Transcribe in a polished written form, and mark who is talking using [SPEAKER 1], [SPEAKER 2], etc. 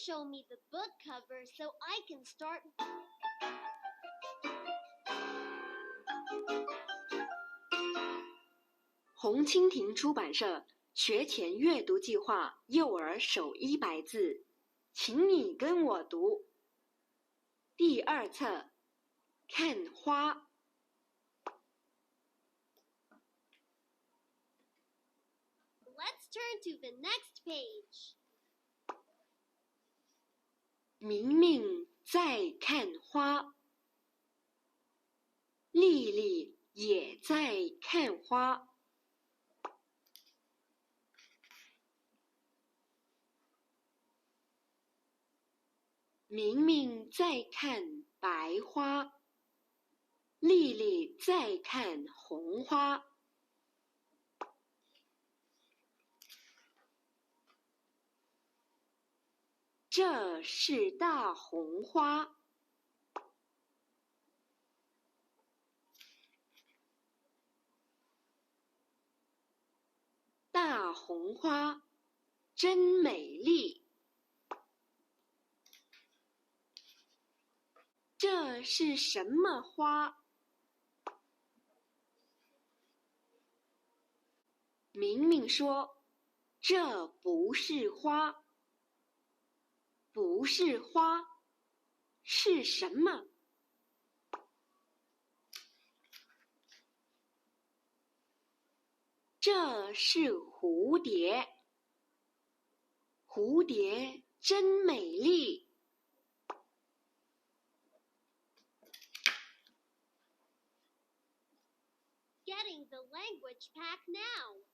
[SPEAKER 1] show me the book cover so I can start.
[SPEAKER 2] 红蜻蜓出版社学前阅读计划幼儿手100字，请你跟我读。第2册，看花。
[SPEAKER 1] Let's turn to the next page.
[SPEAKER 2] 明明在看花，丽丽也在看花。明明在看白花，丽丽在看红花。这是大红花，大红花真美丽。这是什么花？明明说，这不是花。不是花，是什么？这是蝴蝶，蝴蝶真美丽。
[SPEAKER 1] Getting the language pack now.